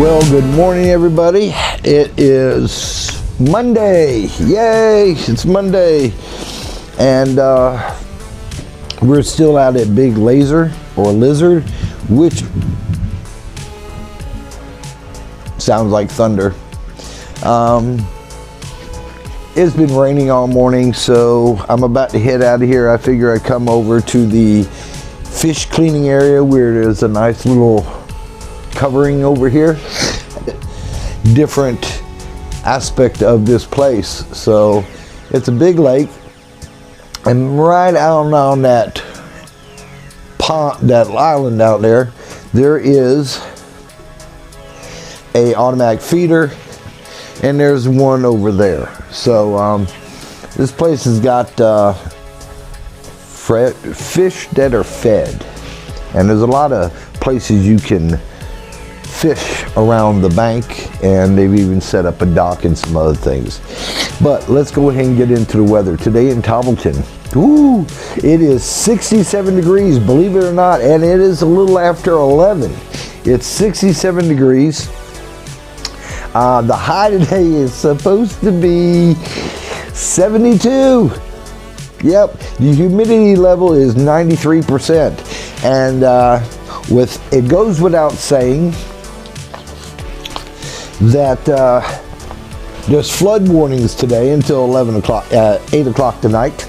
Well, good morning, everybody. It is Monday. Yay, it's Monday. And we're still out at Big Lazer, or Lizard, which sounds like thunder. It's been raining all morning, so I'm about to head out of here. I figure I'd come over to the fish cleaning area where there's a nice little covering over here. Different aspect of this place. So it's a big lake, and right out on that pond, that island out there, there is a automatic feeder, and there's one over there. So this place has got fish that are fed, and there's a lot of places you can fish around the bank, and they've even set up a dock and some other things. But let's go ahead and get into the weather today in Toppleton. Ooh, it is 67 degrees, believe it or not, and it is a little after 11. It's 67 degrees. The high today is supposed to be 72. Yep, the humidity level is 93%, and it goes without saying that there's flood warnings today until 8 o'clock tonight,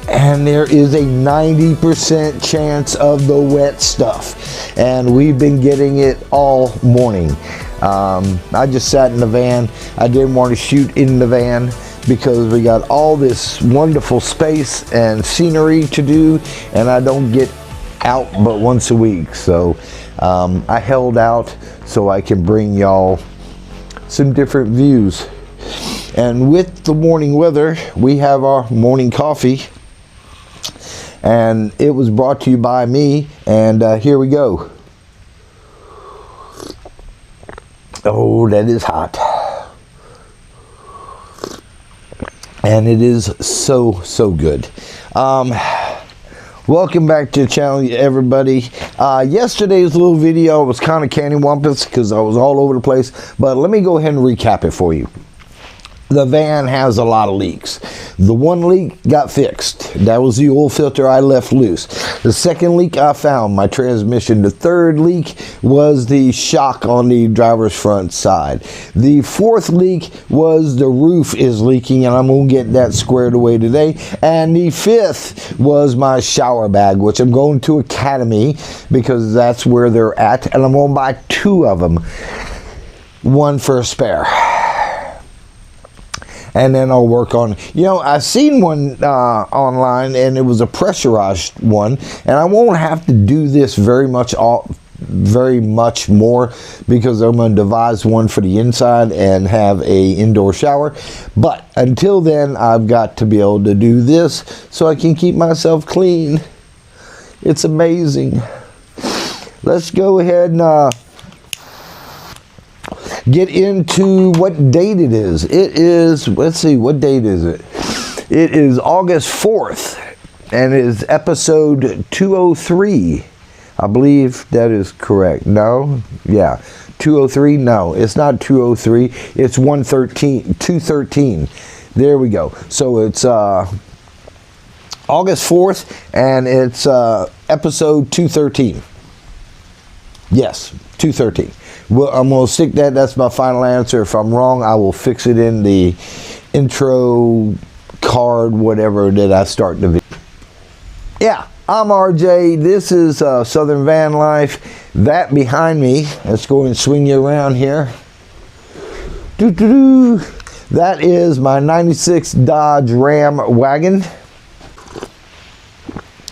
and there is a 90% chance of the wet stuff, and we've been getting it all morning. I just sat in the van. I didn't want to shoot in the van because we got all this wonderful space and scenery to do, and I don't get out but once a week. So I held out so I can bring y'all some different views. And with the morning weather, we have our morning coffee, and it was brought to you by me, and here we go. Oh, that is hot. And it is so good. Welcome back to the channel, everybody. Yesterday's little video was kind of candywampus because I was all over the place, but let me go ahead and recap it for you. The van has a lot of leaks. The one leak got fixed. That was the oil filter I left loose. The second leak I found, my transmission. The third leak was the shock on the driver's front side. The fourth leak was the roof is leaking, and I'm going to get that squared away today. And the fifth was my shower bag, which I'm going to Academy because that's where they're at, and I'm going to buy 2 of them. One for a spare. And then I'll work on, I seen one online, and it was a pressurized one, and I won't have to do this very much more because I'm going to devise one for the inside and have a indoor shower. But until then, I've got to be able to do this so I can keep myself clean. It's amazing. Let's go ahead and get into what date it is. It is, let's see, what date is it? It is August 4th, and it is episode 203. I believe that is correct. No? Yeah. 203? No, it's not 203. It's 213. There we go. So it's August 4th, and it's episode 213. Yes, 213. Well, I'm going to stick that. That's my final answer. If I'm wrong, I will fix it in the intro card, whatever that I start the video. Yeah, I'm RJ. This is Southern Van Life. That behind me, let's go and swing you around here. That is my 96 Dodge Ram wagon.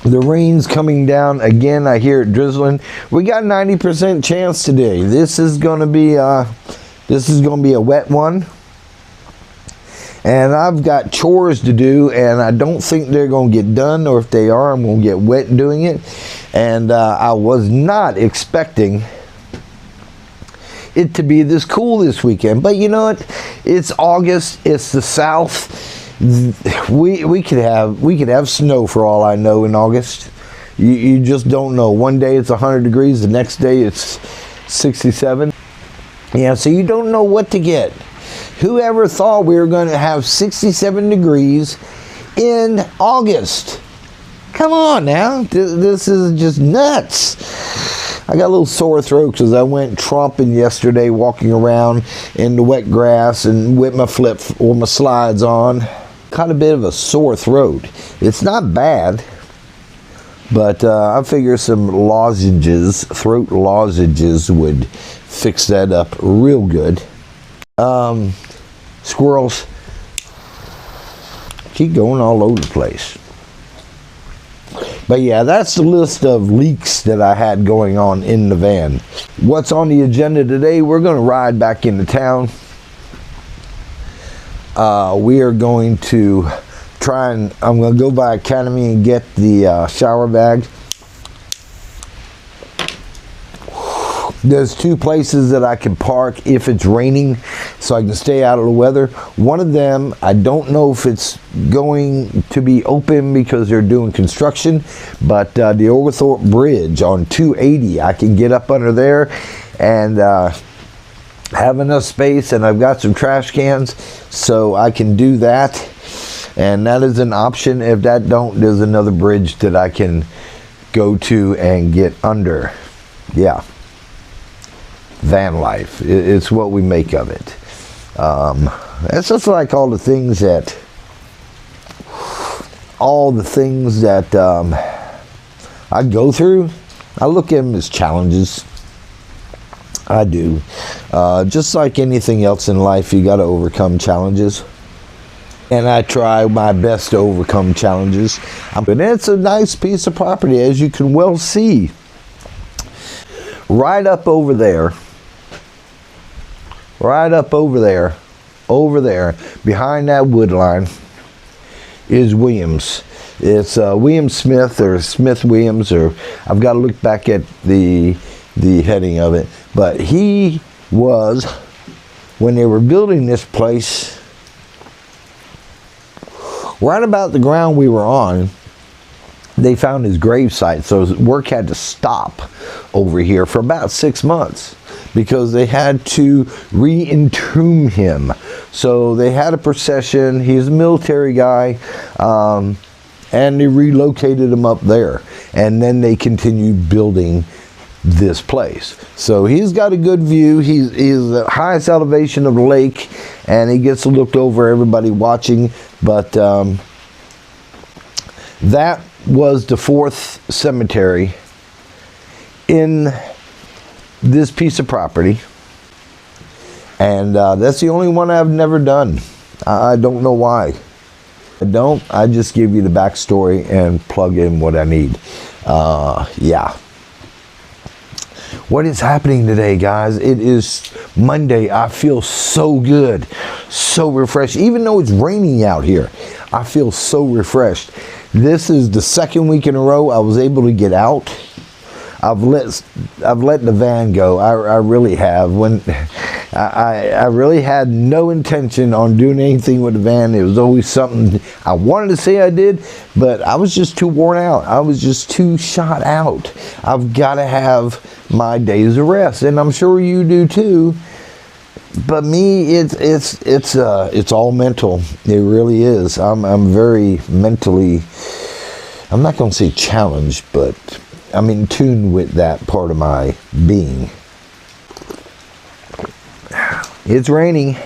The rain's coming down again. I hear it drizzling. We got 90% chance today. This is going to be a wet one. And I've got chores to do, and I don't think they're going to get done, or if they are, I'm going to get wet doing it. And I was not expecting it to be this cool this weekend. But you know what? It's August. It's the South. We could have snow for all I know in August. You just don't know. One day it's 100 degrees, the next day it's 67. Yeah, so you don't know what to get. Whoever thought we were going to have 67 degrees in August? Come on now, this is just nuts. I got a little sore throat because I went tromping yesterday, walking around in the wet grass and with my my slides on. Caught a bit of a sore throat. It's not bad, but I figure some lozenges, throat lozenges, would fix that up real good. Squirrels keep going all over the place. But yeah, that's the list of leaks that I had going on in the van. What's on the agenda today? We're going to ride back into town. We are going to I'm going to go by Academy and get the shower bag. There's 2 places that I can park if it's raining, so I can stay out of the weather. One of them, I don't know if it's going to be open because they're doing construction, but the Oglethorpe Bridge on 280, I can get up under there and have enough space, and I've got some trash cans, so I can do that. And that is an option. If that don't, there's another bridge that I can go to and get under. Yeah. VanLife. It's what we make of it. It's just like all the things that I go through. I look at them as challenges. I do. Just like anything else in life, you got to overcome challenges. And I try my best to overcome challenges. But it's a nice piece of property, as you can well see. Right up over there, behind that wood line, is Williams. It's William Smith, or Smith Williams, or I've got to look back at the heading of it. But he was, when they were building this place, right about the ground we were on, they found his gravesite, so work had to stop over here for about 6 months because they had to re-entomb him. So they had a procession. He's a military guy, and they relocated him up there, and then they continued building this place. So he's got a good view. He's the highest elevation of the lake, and he gets to look over everybody watching. But that was the 4th cemetery in this piece of property, and that's the only one I've never done. I don't know why. I just give you the backstory and plug in what I need. Yeah. What is happening today, guys? It is Monday. I feel so good, so refreshed. Even though it's raining out here, I feel so refreshed. This is the 2nd week in a row I was able to get out. I've let the van go. I really have. When I really had no intention on doing anything with the van. It was always something I wanted to say I did, but I was just too worn out. I was just too shot out. I've got to have my days of rest, and I'm sure you do too. But me, it's all mental. It really is. I'm very mentally, I'm not going to say challenged, but I'm in tune with that part of my being. It's raining.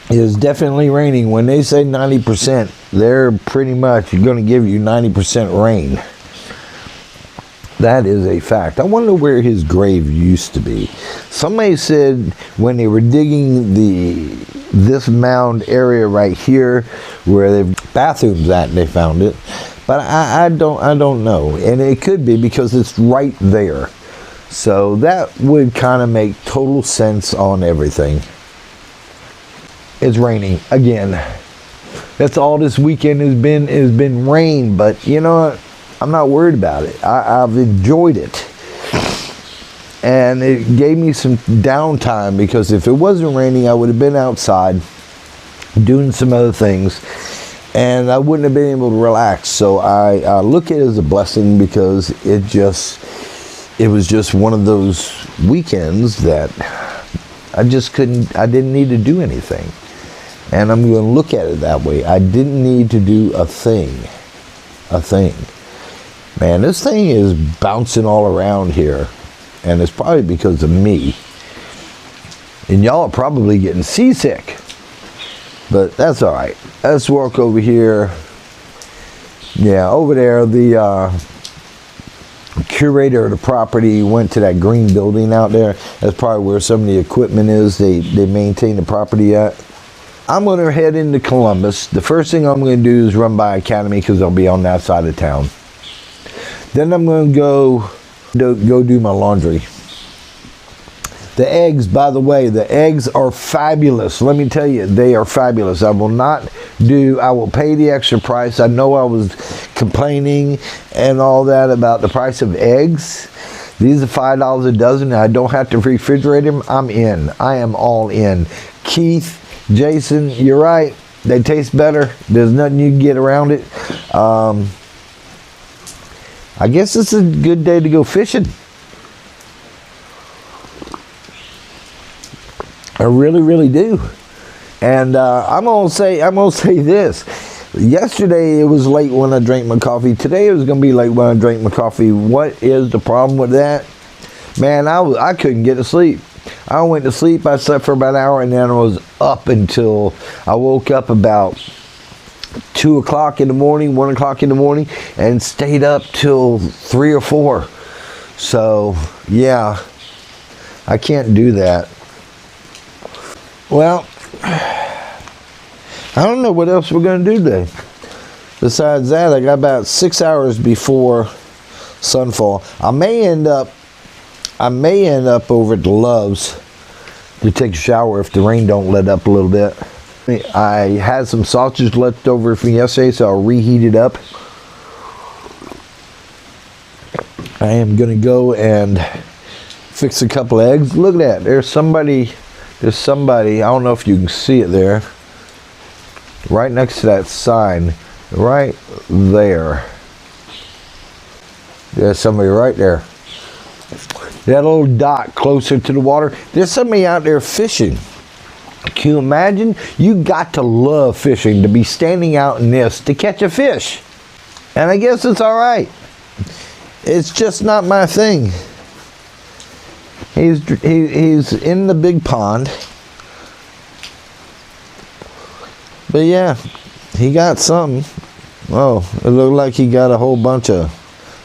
It is definitely raining. When they say 90%, they're pretty much going to give you 90% rain. That is a fact. I wonder where his grave used to be. Somebody said when they were digging this mound area right here where the bathrooms at, they found it. But I don't know. And it could be because it's right there. So that would kind of make total sense on everything. It's raining again. That's all this weekend has been rain, but you know what? I'm not worried about it. I've enjoyed it. And it gave me some downtime, because if it wasn't raining, I would have been outside doing some other things, and I wouldn't have been able to relax. So I look at it as a blessing, because it it was just one of those weekends that I didn't need to do anything. And I'm going to look at it that way. I didn't need to do a thing. Man, this thing is bouncing all around here. And it's probably because of me. And y'all are probably getting seasick. But that's all right. Let's walk over here. Yeah, over there, the curator of the property went to that green building out there. That's probably where some of the equipment is. They maintain the property at. I'm going to head into Columbus. The first thing I'm going to do is run by Academy because I'll be on that side of town. Then I'm going to go do my laundry. The eggs, by the way, the eggs are fabulous. Let me tell you, they are fabulous. I will pay the extra price. I know I was complaining and all that about the price of eggs. These are $5 a dozen. I don't have to refrigerate them. I'm in. I am all in. Keith, Jason, you're right. They taste better. There's nothing you can get around it. I guess it's a good day to go fishing. I really, really do. And I'm gonna say this. Yesterday it was late when I drank my coffee. Today it was gonna be late when I drank my coffee. What is the problem with that? Man, I couldn't get to sleep. I went to sleep. I slept for about an hour, and then I was up until I woke up about 2 o'clock in the morning, 1 o'clock in the morning, and stayed up till 3 or 4. So yeah, I can't do that. Well, I don't know what else we're going to do today. Besides that, I got about 6 hours before sunfall. I may end up over at the Love's to take a shower if the rain don't let up a little bit. I had some sausage left over from yesterday, so I'll reheat it up. I am going to go and fix a couple of eggs. Look at that. There's somebody, I don't know if you can see it there, right next to that sign, right there. There's somebody right there. That little dot closer to the water. There's somebody out there fishing. Can you imagine? You got to love fishing, to be standing out in this to catch a fish. And I guess it's all right. It's just not my thing. He's in the big pond. But yeah, he got something. Oh, it looked like he got a whole bunch of...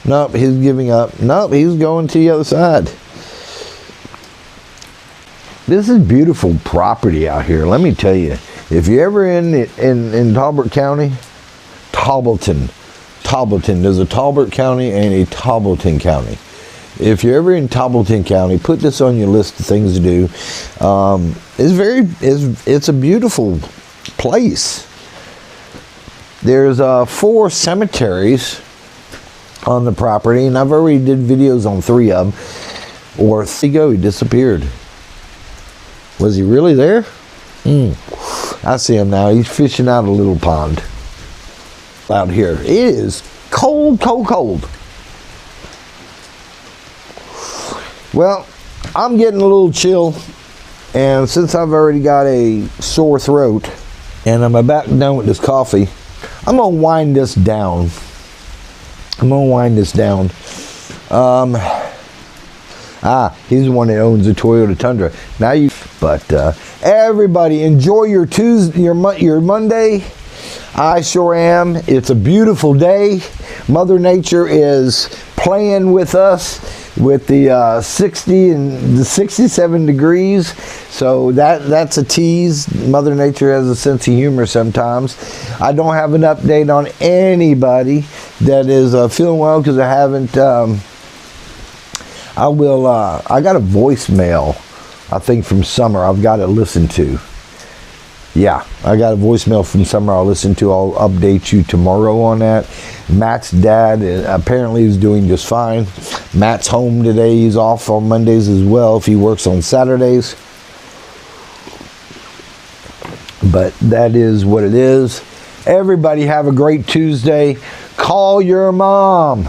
Nope, he's giving up. Nope, he's going to the other side. This is beautiful property out here. Let me tell you, if you're ever in Talbot County, Talbotton. There's a Talbot County and a Talbotton County. If you're ever in Talbotton County, put this on your list of things to do. It's a beautiful place. There's 4 cemeteries on the property, and I've already did videos on 3 of them. Or he disappeared. Was he really there? I see him now. He's fishing out a little pond out here. It is cold, cold, cold. Well, I'm getting a little chill, and since I've already got a sore throat and I'm about done with this coffee, I'm gonna wind this down. He's the one that owns the Toyota Tundra. Everybody enjoy your Tuesday, your Monday. I sure am. It's a beautiful day. Mother Nature is playing with us with the 60 and the 67 degrees. So that's a tease. Mother Nature has a sense of humor sometimes. I don't have an update on anybody that is feeling well because I haven't. I got a voicemail, I think from Summer, I've got to listen to. Yeah, I got a voicemail from Summer I'll listen to. I'll update you tomorrow on that. Matt's dad apparently is doing just fine. Matt's home today. He's off on Mondays as well if he works on Saturdays. But that is what it is. Everybody have a great Tuesday. Call your mom.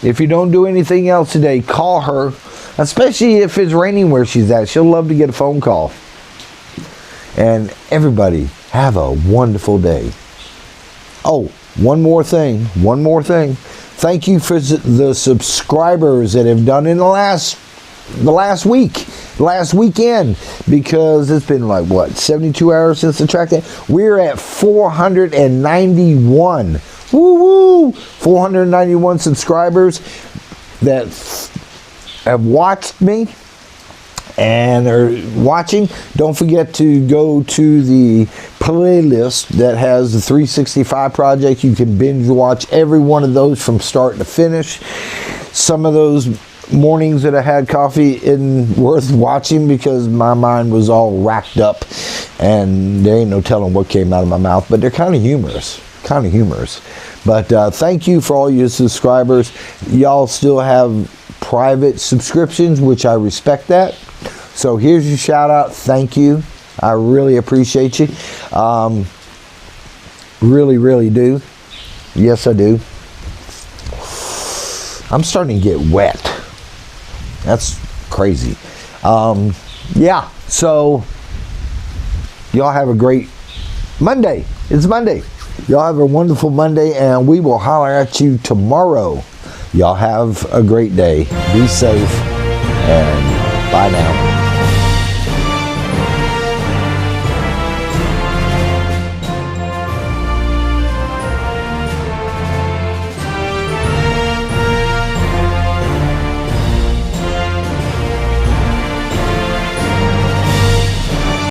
If you don't do anything else today, call her, especially if it's raining where she's at. She'll love to get a phone call. And everybody, have a wonderful day. Oh, one more thing. Thank you for the subscribers that have done in the last weekend, because it's been like, what, 72 hours since the track day? We're at 491. Woo-woo! 491 subscribers that have watched me and are watching. Don't forget to go to the playlist that has the 365 project. You can binge watch every one of those from start to finish. Some of those mornings that I had coffee isn't worth watching because my mind was all racked up and there ain't no telling what came out of my mouth, but they're kind of humorous. But thank you for all your subscribers. Y'all still have private subscriptions, which I respect that. So here's your shout out. Thank you. I really appreciate you. Really do. Yes, I do. I'm starting to get wet. That's crazy. Yeah, so y'all have a great Monday. It's Monday. Y'all have a wonderful Monday, and we will holler at you tomorrow. Y'all have a great day. Be safe, and bye now.